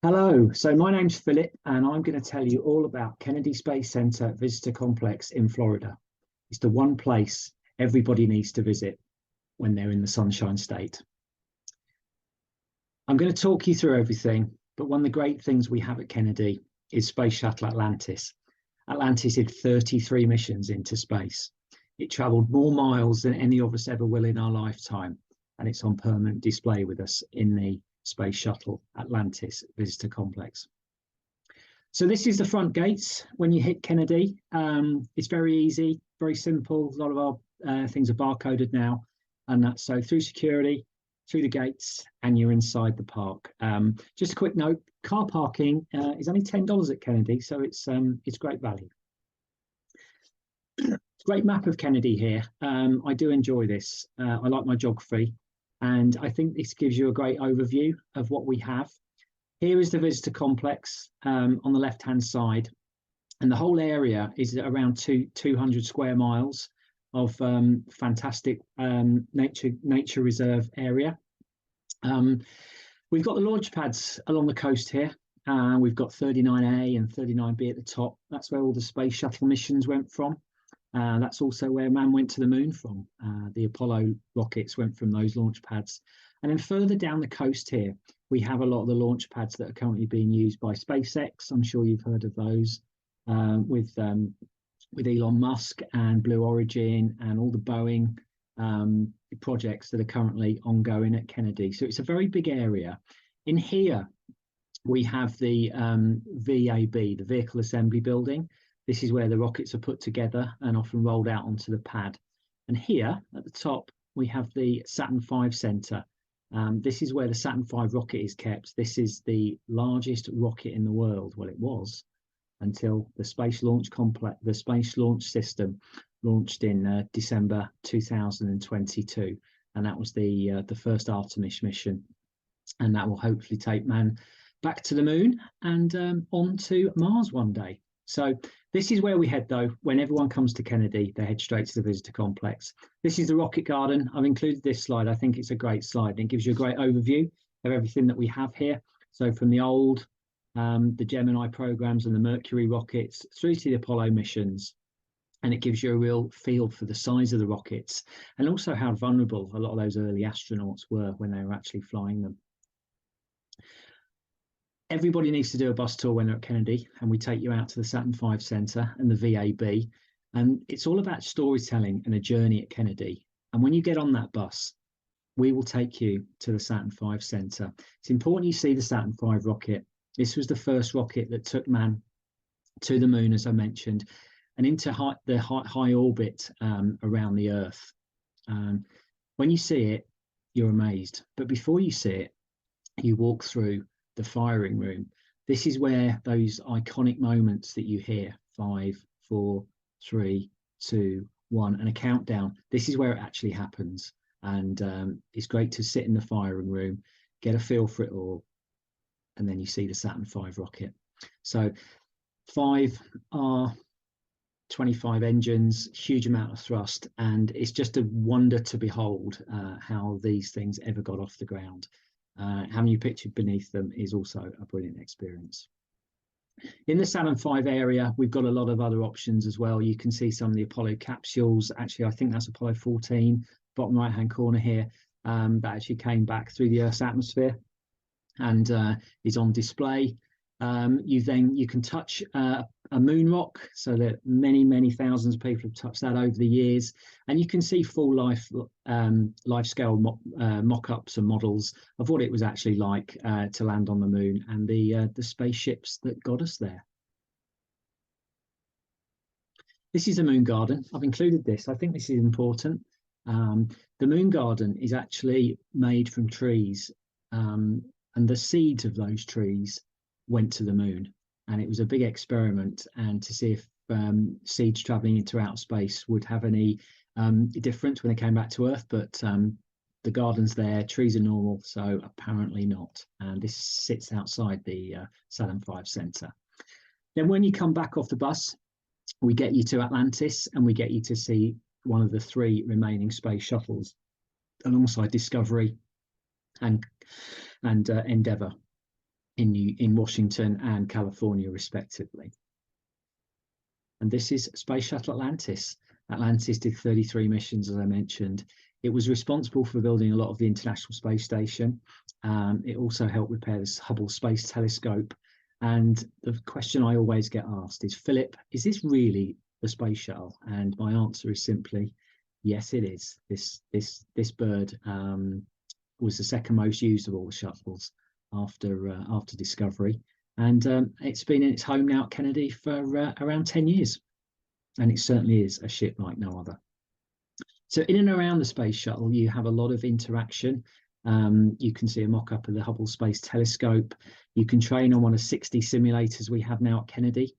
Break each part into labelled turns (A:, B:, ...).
A: Hello, so my name's Philip, and I'm going to tell you all about Kennedy Space Center Visitor Complex in Florida. It's the one place everybody needs to visit when they're in the Sunshine State. I'm going to talk you through everything, but one of the great things we have at Kennedy is Space Shuttle Atlantis. Atlantis did 33 missions into space. It traveled more miles than any of us ever will in our lifetime, and it's on permanent display with us in the Space Shuttle Atlantis Visitor Complex. So this is the front gates when you hit Kennedy. It's very easy, very simple. A lot of our things are barcoded now, and that's so through security, through the gates, and you're inside the park. Just a quick note: car parking is only $10 at Kennedy, so it's great value. Great map of Kennedy here. I do enjoy this. I like my geography, and I think this gives you a great overview of what we have. Here is the visitor complex on the left-hand side, and the whole area is around 200 square miles of fantastic nature reserve area. We've got the launch pads along the coast here. We've got 39A and 39B at the top. That's where all the space shuttle missions went from. That's also where man went to the moon from. The Apollo rockets went from those launch pads. And then further down the coast here, we have a lot of the launch pads that are currently being used by SpaceX. I'm sure you've heard of those with Elon Musk and Blue Origin and all the Boeing projects that are currently ongoing at Kennedy. So it's a very big area. In here, we have the VAB, the Vehicle Assembly Building. This is where the rockets are put together and often rolled out onto the pad. And here at the top, we have the Saturn V Center. This is where the Saturn V rocket is kept. This is the largest rocket in the world. Well, it was until the Space Launch Complex, the Space Launch System, launched in December 2022, and that was the first Artemis mission, and that will hopefully take man back to the moon and on to Mars one day. So this is where we head, though. When everyone comes to Kennedy, they head straight to the visitor complex. This is the rocket garden. I've included this slide. I think it's a great slide, and it gives you a great overview of everything that we have here. So from the old, the Gemini programs and the Mercury rockets through to the Apollo missions. And it gives you a real feel for the size of the rockets and also how vulnerable a lot of those early astronauts were when they were actually flying them. Everybody needs to do a bus tour when they're at Kennedy, and we take you out to the Saturn V Center and the VAB. And it's all about storytelling and a journey at Kennedy. And when you get on that bus, we will take you to the Saturn V Center. It's important you see the Saturn V rocket. This was the first rocket that took man to the moon, as I mentioned, and into high orbit around the Earth. When you see it, you're amazed. But before you see it, you walk through the firing room. This is where those iconic moments that you hear, 5, 4, 3, 2, 1, and a countdown. This is where it actually happens. And it's great to sit in the firing room, get a feel for it all, and then you see the Saturn V rocket. So 5 are 25 engines, huge amount of thrust, and it's just a wonder to behold how these things ever got off the ground. Having you pictured beneath them is also a brilliant experience. In the Saturn V area, we've got a lot of other options as well. You can see some of the Apollo capsules. Actually, I think that's Apollo 14, bottom right-hand corner here, that actually came back through the Earth's atmosphere and is on display. You can touch a moon rock, so that many thousands of people have touched that over the years, and you can see full life scale mock-ups and models of what it was actually like to land on the moon and the spaceships that got us there. This is a moon garden. I've included this. I think this is important. The moon garden is actually made from trees, and the seeds of those trees went to the moon, and it was a big experiment and to see if seeds traveling into outer space would have any difference when they came back to Earth, but the garden's there, trees are normal, so apparently not. And this sits outside the Saturn V Center. Then when you come back off the bus, we get you to Atlantis, and we get you to see one of the 3 remaining space shuttles alongside Discovery and Endeavour. in Washington and California, respectively. And this is Space Shuttle Atlantis. Atlantis did 33 missions, as I mentioned. It was responsible for building a lot of the International Space Station. It also helped repair the Hubble Space Telescope. And the question I always get asked is, Philip, is this really the space shuttle? And my answer is simply, yes, it is. This bird was the second most used of all the shuttles after Discovery. And it's been in its home now at Kennedy for around 10 years. And it certainly is a ship like no other. So in and around the space shuttle, you have a lot of interaction. You can see a mock-up of the Hubble Space Telescope. You can train on one of 60 simulators we have now at Kennedy.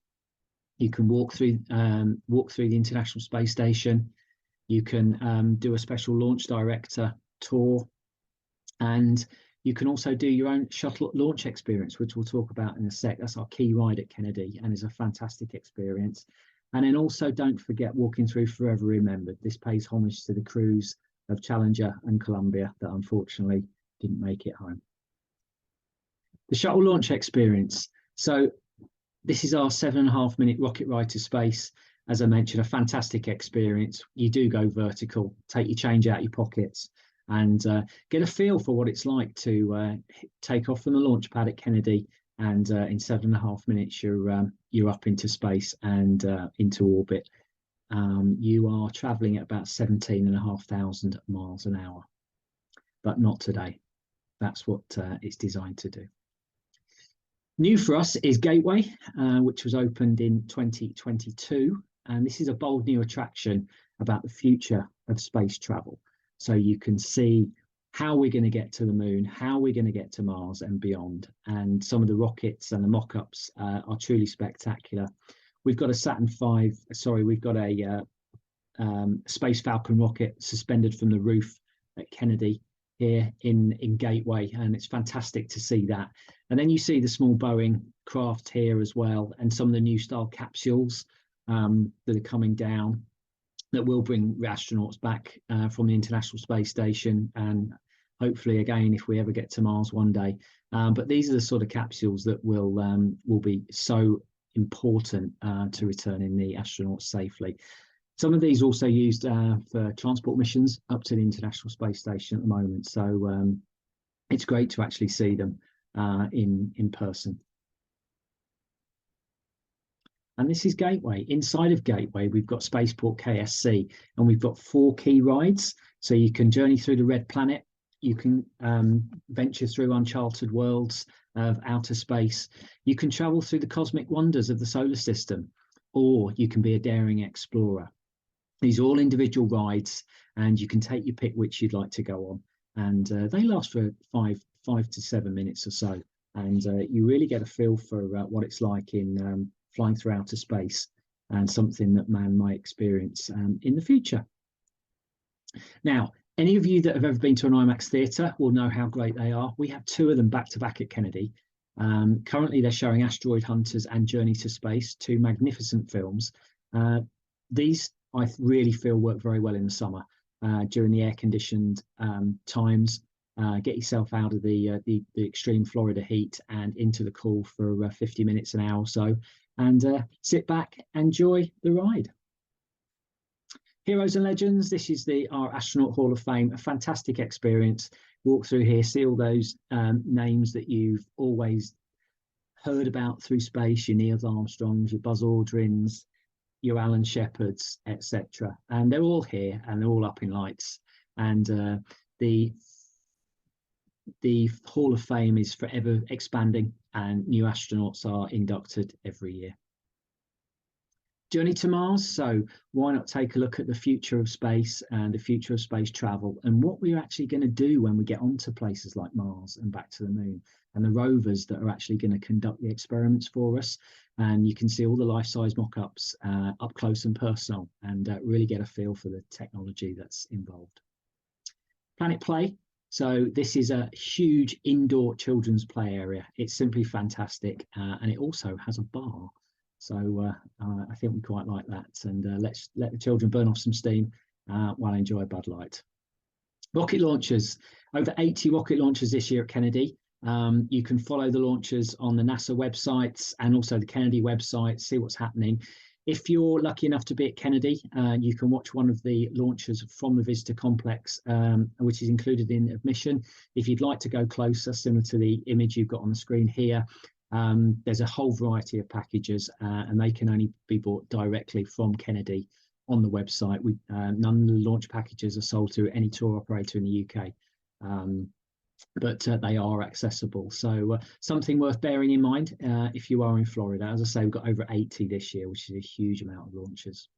A: You can walk through the International Space Station. You can do a special launch director tour. And you can also do your own shuttle launch experience, which we'll talk about in a sec. That's our key ride at Kennedy and is a fantastic experience. And then also don't forget walking through Forever Remembered. This pays homage to the crews of Challenger and Columbia that unfortunately didn't make it home. The shuttle launch experience. So this is our 7.5-minute rocket ride to space. As I mentioned, a fantastic experience. You do go vertical, take your change out of your pockets, and get a feel for what it's like to take off from the launch pad at Kennedy, and in 7.5 minutes you're up into space and into orbit. You are traveling at about 17,500 miles an hour, but not today. That's what it's designed to do. New for us is Gateway, which was opened in 2022, and this is a bold new attraction about the future of space travel. So you can see how we're going to get to the moon, how we're going to get to Mars and beyond. And some of the rockets and the mock-ups are truly spectacular. We've got a we've got a Space Falcon rocket suspended from the roof at Kennedy here in Gateway, and it's fantastic to see that. And then you see the small Boeing craft here as well, and some of the new style capsules that are coming down that will bring astronauts back from the International Space Station, and hopefully again if we ever get to Mars one day. But these are the sort of capsules that will be so important to returning the astronauts safely. Some of these also used for transport missions up to the International Space Station at the moment. So it's great to actually see them in person. And this is Gateway. Inside of Gateway, we've got Spaceport KSC, and we've got 4 key rides. So you can journey through the Red Planet. You can venture through uncharted worlds of outer space. You can travel through the cosmic wonders of the solar system, or you can be a daring explorer. These are all individual rides, and you can take your pick which you'd like to go on. And they last for five to 7 minutes or so. And you really get a feel for what it's like in flying through outer space, and something that man might experience in the future. Now, any of you that have ever been to an IMAX theatre will know how great they are. We have 2 of them back to back at Kennedy. Currently, they're showing Asteroid Hunters and Journey to Space, 2 magnificent films. These, I really feel, work very well in the summer during the air-conditioned times. Get yourself out of the extreme Florida heat and into the cool for 50 minutes, an hour or so, and sit back, enjoy the ride. Heroes and Legends, this is our Astronaut Hall of Fame, a fantastic experience. Walk through here, see all those names that you've always heard about through space, your Neil Armstrongs, your Buzz Aldrins, your Alan Shepards, etc. And they're all here, and they're all up in lights. And the Hall of Fame is forever expanding, and new astronauts are inducted every year. Journey to Mars. So why not take a look at the future of space and the future of space travel, and what we're actually going to do when we get onto places like Mars and back to the moon, and the rovers that are actually going to conduct the experiments for us. And you can see all the life-size mock-ups up close and personal, and really get a feel for the technology that's involved. Planet Play. So this is a huge indoor children's play area. It's simply fantastic, and it also has a bar. So I think we quite like that, and let's let the children burn off some steam while I enjoy a Bud Light. Rocket launchers, over 80 rocket launchers this year at Kennedy. You can follow the launches on the NASA websites and also the Kennedy website, see what's happening. If you're lucky enough to be at Kennedy, you can watch one of the launches from the visitor complex, which is included in admission. If you'd like to go closer, similar to the image you've got on the screen here, there's a whole variety of packages, and they can only be bought directly from Kennedy on the website. None of the launch packages are sold to any tour operator in the UK. But they are accessible. So something worth bearing in mind if you are in Florida. As I say, we've got over 80 this year, which is a huge amount of launches.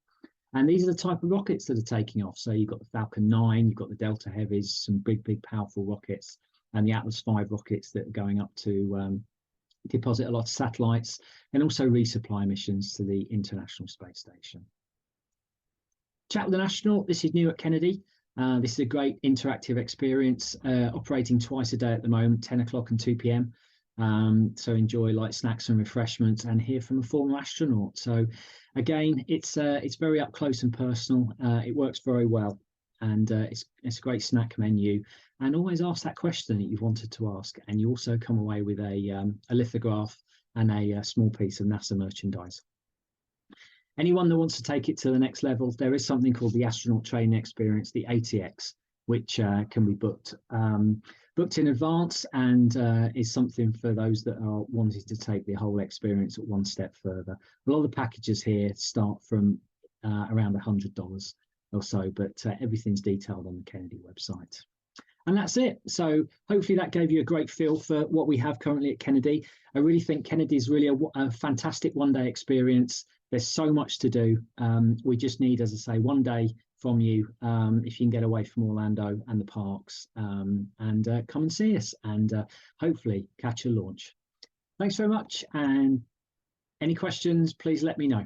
A: And these are the type of rockets that are taking off. So you've got the Falcon 9, you've got the Delta Heavies, some big, powerful rockets, and the Atlas V rockets that are going up to deposit a lot of satellites and also resupply missions to the International Space Station. Chat with an Astronaut. This is new at Kennedy. This is a great interactive experience, operating twice a day at the moment, 10 o'clock and 2 p.m. So enjoy light snacks and refreshments and hear from a former astronaut. So again, it's very up close and personal. It works very well, and it's a great snack menu. And always ask that question that you've wanted to ask, and you also come away with a lithograph and a small piece of NASA merchandise. Anyone that wants to take it to the next level, there is something called the Astronaut Training Experience, the ATX, which can be booked in advance, and is something for those that are wanting to take the whole experience at one step further. A lot of the packages here start from around $100 or so, but everything's detailed on the Kennedy website. And that's it. So hopefully that gave you a great feel for what we have currently at Kennedy. I really think Kennedy is really a fantastic one-day experience. There's so much to do. We just need, as I say, one day from you, if you can get away from Orlando and the parks, and come and see us and hopefully catch a launch. Thanks very much. And any questions, please let me know.